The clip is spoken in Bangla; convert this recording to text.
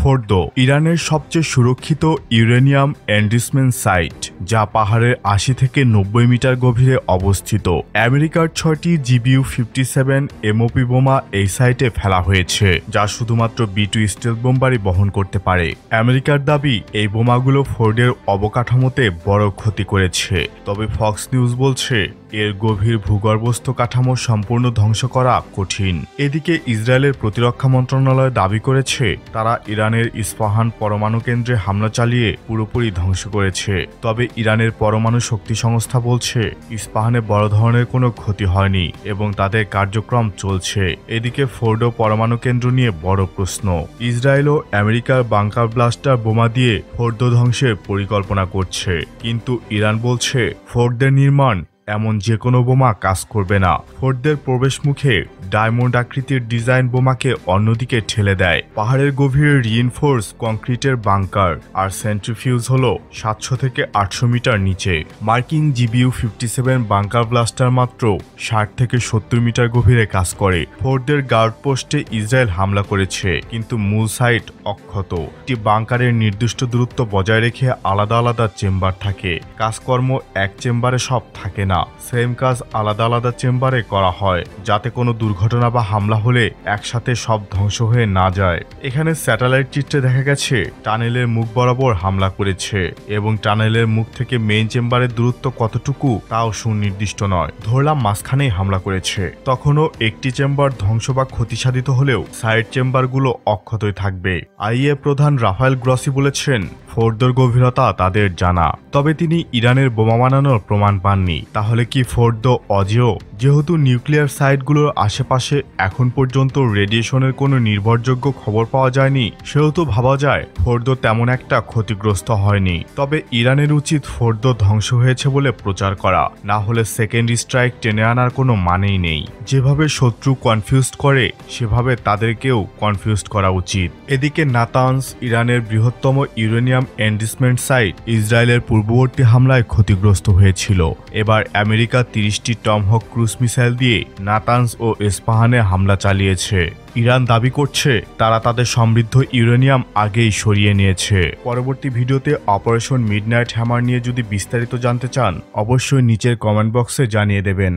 ফোর্দো ইরানের সবচেয়ে সুরক্ষিত ইউরেনিয়াম এনরিচমেন্ট সাইট, যা পাহাড়ের ৮০ থেকে ৯০ মিটার গভীরে অবস্থিত। আমেরিকার ৬টি GBU-57 MOP বোমা এই সাইটে ফেলা হয়েছে, যা শুধুমাত্র B2 স্টেলথ বোমবারই বহন করতে পারে। আমেরিকার দাবি, এই বোমাগুলো ফোর্ডের অবকাঠামোতে বড় ক্ষতি করেছে, তবে ফক্স নিউজ বলছে এর গভীর ভূগর্ভস্থ কাঠামো সম্পূর্ণ ধ্বংস করা কঠিন। এদিকে ইসরায়েলের প্রতিরক্ষা মন্ত্রণালয় দাবি করেছে তারা ইরানের ইস্পাহান পরমাণু কেন্দ্রে হামলা চালিয়ে পুরোপুরি ধ্বংস করেছে। তবে ইরানের পরমাণু শক্তি সংস্থা বলছে ইস্পাহানে বড় ধরনের কোনো ক্ষতি হয়নি এবং তাদের কার্যক্রম চলছে। এদিকে ফোর্ডো পরমাণু কেন্দ্র নিয়ে বড় প্রশ্ন। ইসরায়েলও আমেরিকার বাংকার ব্লাস্টার বোমা দিয়ে ফোর্দো ধ্বংসের পরিকল্পনা করছে, কিন্তু ইরান বলছে ফোর্দের নির্মাণ এমন যে কোনো বোমা কাজ করবে না। ফোর্দের প্রবেশ মুখে ডায়মন্ড আকৃতির ডিজাইন বোমাকে অন্যদিকে ঠেলে দেয়। পাহাড়ের গভীরে রিইনফোর্স কংক্রিটের বাংকার আর সেন্ট্রিফিউজ হলো ৭০০ থেকে ৮০০ মিটার নিচে। মার্কিন GBU-57 বাংকার ব্লাস্টার মাত্র ৬০ থেকে ৭০ মিটার গভীরে কাজ করে। ফোর্দের গার্ড পোস্টে ইসরায়েল হামলা করেছে, কিন্তু মূল সাইট অক্ষত। একটি বাংকারের নির্দিষ্ট দূরত্ব বজায় রেখে আলাদা আলাদা চেম্বার থাকে। কাজকর্ম এক চেম্বারে সব থাকে না, সেম কাজ আলাদা আলাদা চেম্বারে করা হয়, যাতে কোনো দুর্ঘটনা বা হামলা হলে একসাথে সব ধ্বংস হয়ে না যায়। এখানে স্যাটেলাইট চিত্রে দেখা গেছে টানেলের মুখ বরাবর হামলা করেছে এবং টানেলের মুখ থেকে মেইন চেম্বারের দূরত্ব কতটুকু তাও সুনির্দিষ্ট নয়। ধরলাম মাঝখানেই হামলা করেছে, তখনও একটি চেম্বার ধ্বংস বা ক্ষতিসাধিত হলেও সাইড চেম্বারগুলো অক্ষতই থাকবে। আইএ প্রধান রাফায়েল গ্রসি বলেছেন ফোর্দোর গভীরতা তাদের জানা, তবে তিনি ইরানের বোমা বানানোর প্রমাণ পাননি। তাহলে কি ফোর্দো অজেয়? যেহেতু নিউক্লিয়ার সাইটগুলোর আশেপাশে এখন পর্যন্ত রেডিয়েশনের কোনো নির্ভরযোগ্য খবর পাওয়া যায়নি, সেহেতু ভাবা যায় ফোর্দো তেমন একটা ক্ষতিগ্রস্ত হয়নি। তবে ইরানের উচিত ফোর্দো ধ্বংস হয়েছে বলে প্রচার করা, না হলে সেকেন্ড স্ট্রাইক টেনে আনার কোনো মানেই নেই। যেভাবে শত্রু কনফিউজড করে সেভাবে তাদেরকেও কনফিউজড করা উচিত। এদিকে নাতানস, ইরানের বৃহত্তম ইউরেনিয়াম এনরিচমেন্ট সাইট, ইসরায়েলের পূর্ববর্তী হামলায় ক্ষতিগ্রস্ত হয়েছিল। এবার আমেরিকা ৩০টি টমহক ক্রুজ মিসাইল দিয়ে নাতানস ও ইস্পাহানে হামলা চালিয়েছে। ইরান দাবি করছে তারা তাদের সমৃদ্ধ ইউরেনিয়াম আগেই সরিয়ে নিয়েছে। পরবর্তী ভিডিওতে অপারেশন মিডনাইট হ্যামার নিয়ে যদি বিস্তারিত জানতে চান, অবশ্যই নিচের কমেন্ট বক্সে জানিয়ে দেবেন।